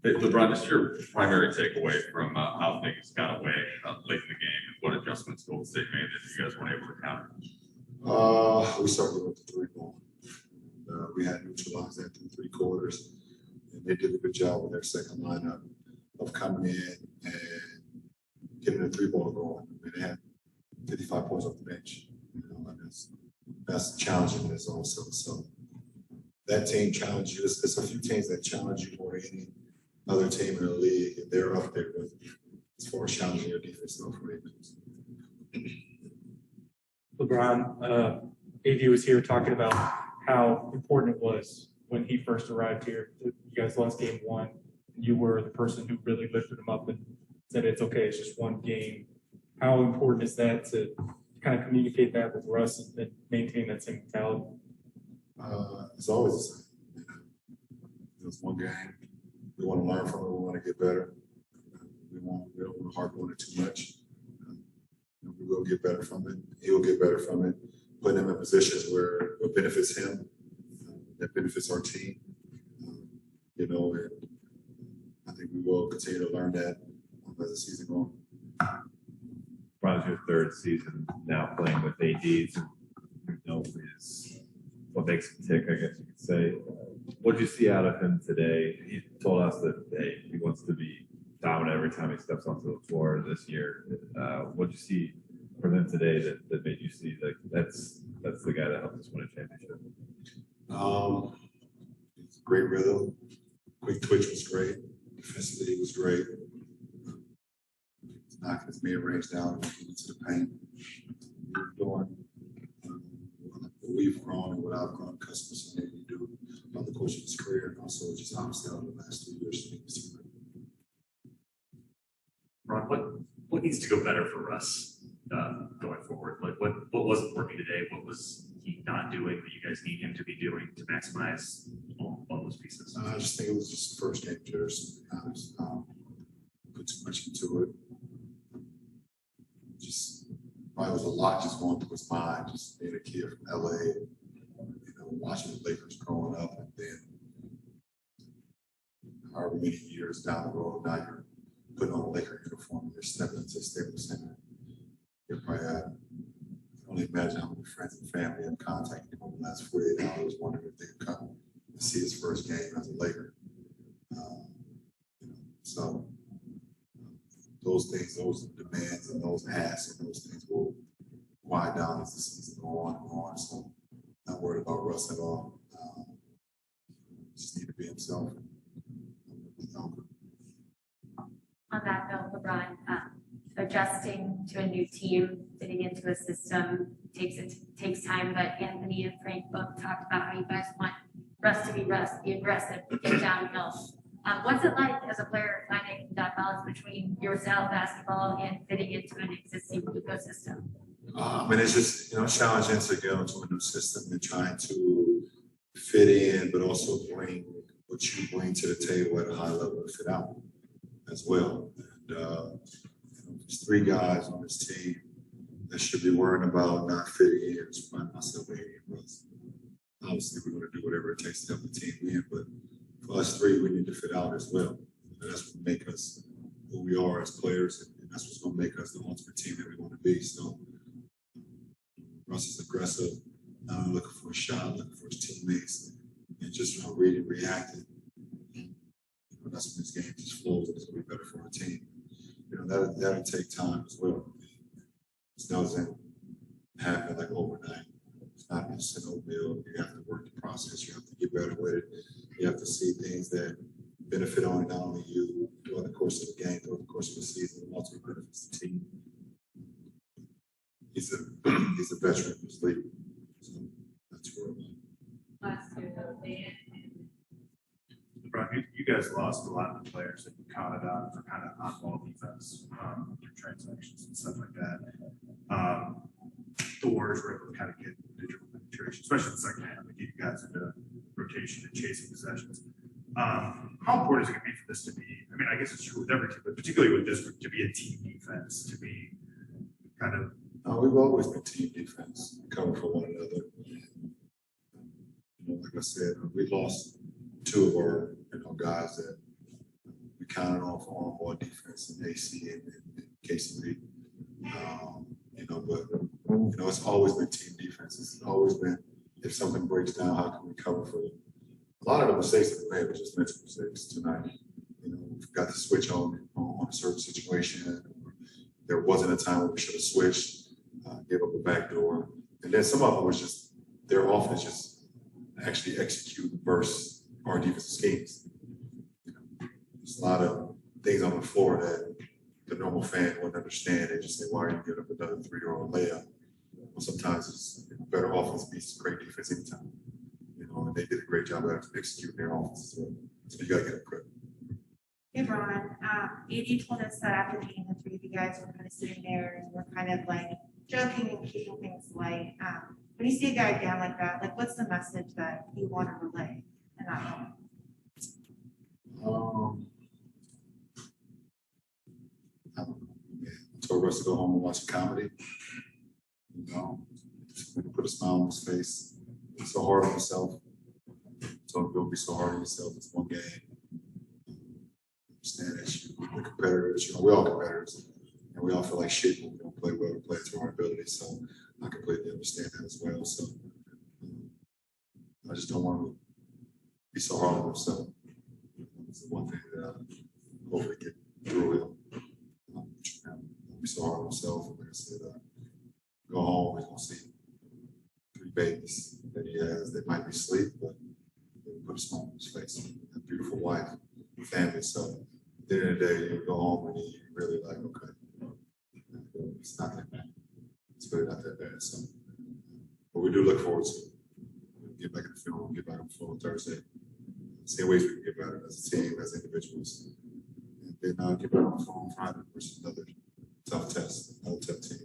Hey, LeBron, just your primary takeaway from how things got away late in the game, and what adjustments Golden State made that you guys weren't able to counter? We started with the 3-ball. We had neutralized that through 3 quarters, and they did a good job with their second lineup of coming in and getting the 3-ball going. I mean, they had 55 points off the bench. You know, and that's challenging in its own self. So that team challenged you. There's a few teams that challenge you more than any other team in the league, and they're up there with as far as challenging your defense. Though, for LeBron, AD was here talking about how important it was when he first arrived here. You guys lost game 1. You were the person who really lifted him up and said, it's okay, it's just one game. How important is that to kind of communicate that with Russ and maintain that same mentality? It's always the same. It's one game. We want to learn from it. We want to get better. We don't want to harp on it too much. We will get better from it. He will get better from it. Putting him in positions where it benefits him, that benefits our team. You know, and I think we will continue to learn that as the season goes on. Ron's your 3rd season now playing with AD. So you know what makes him tick, I guess you could say. What did you see out of him today? He told us that he wants to be dominant every time he steps onto the floor this year. What did you see from him today that made you see that that's the guy that helped us win a championship? It's great rhythm. Quick twitch was great. Defensively was great. Knocking his mid-range down and into the paint. We're doing what we've grown and what I've grown customers to do over the course of his career, and also just obviously over the last 2 years. Ron, what needs to go better for Russ going forward? Like what wasn't working today? What was he not doing that you guys need him to be doing to maximize all those pieces? I just think it was just first game jitters, to be honest. Put too much into it. Just probably was a lot just going through his mind, just being a kid from LA, watching the Lakers growing up, and then however many years down the road, now you're putting on a Laker uniform and you're stepping into the Staples Center. You're probably I can only imagine how many friends and family have contacted him over the last 48 hours, wondering if they could come and see his first game as a Laker. So those things, those demands and those asks and those things will quiet down as the season goes on and on. So not worried about Russ at all. Just need to be himself. On that note, LeBron, adjusting to a new team, fitting into a system takes time. But Anthony and Frank both talked about how you guys want Russ to be Russ, be aggressive, get downhill. What's it like as a player finding that balance between your style of basketball and fitting into an existing ecosystem? I mean, it's just challenging to get into a new system and trying to fit in, but also bring what you bring to the table at a high level to fit out as well. And there's 3 guys on this team that should be worrying about not fitting in. Just find myself in here. Obviously, we're going to do whatever it takes to help the team win, but for us 3, we need to fit out as well. And that's what make us who we are as players, and that's what's going to make us the ultimate team that we want to be. So Russ is aggressive, not only looking for a shot, looking for his teammates, and just reading, reacting. That's when this game just flows, and it's going to be better for our team. That'll take time as well. It doesn't happen like overnight. It's not just an oatmeal. You have to work the process. You have to get better with it. You have to see things that benefit not only you throughout the course of the game, throughout the course of the season, and ultimately benefits the team. He's a veteran of this league. So that's where LeBron, you guys lost a lot of the players that you counted on for kind of on-ball defense through transactions and stuff like that. The Warriors were able to kind of get digital penetration, especially in the second half, to get you guys into rotation and chasing possessions. How important is it going to be for this to be? I mean, I guess it's true with every team, but particularly with this group, to be a team defense, to be kind of. We've always been team defense, cover for one another. Like I said, we lost 2 of our guys that counted on for on-ball defense in AC and KC. You know, but you know, it's always been team defense. It's always been if something breaks down, how can we cover for it? A lot of the mistakes that we made were just mental mistakes tonight. You know, we forgot to switch on a certain situation. There wasn't a time where we should have switched, gave up a backdoor, and then some of it was just their offense just actually execute versus our defensive schemes. You know, there's a lot of things on the floor that the normal fan wouldn't understand. They just say, "Why are you giving up another 3-year-old layup?" Well, sometimes it's better offense beats great defense anytime. You know, and they did a great job of executing their offense. So you got to get them credit. Hey, Ron, AD told us that after the game, the three of you guys were kind of sitting there and were kind of like joking and keeping things light. When you see a guy down like that, like what's the message that you want to relay in that moment? I don't know. I told Russ to go home and watch a comedy. You know, just put a smile on his face. He's so hard on himself. So don't be so hard on yourself. It's one game. Understand that we're competitors. You know, we're all competitors, and we all feel like shit when we don't play well. We play to our ability. So I completely understand that as well. So I just don't want to be so hard on himself. It's the one thing that I hopefully get through him. Be so hard on himself. And like I said, go home. He's gonna see 3 babies that he has. They might be asleep, but they put a smile on his face. A beautiful wife, family. So at the end of the day, you go home and you really like, okay, it's not that bad. It's really not that bad. So, but we do look forward to get back in the film, get back on the floor on Thursday, see ways we can get better as a team, as individuals, and then get back on the floor on Friday versus another tough test, another tough team.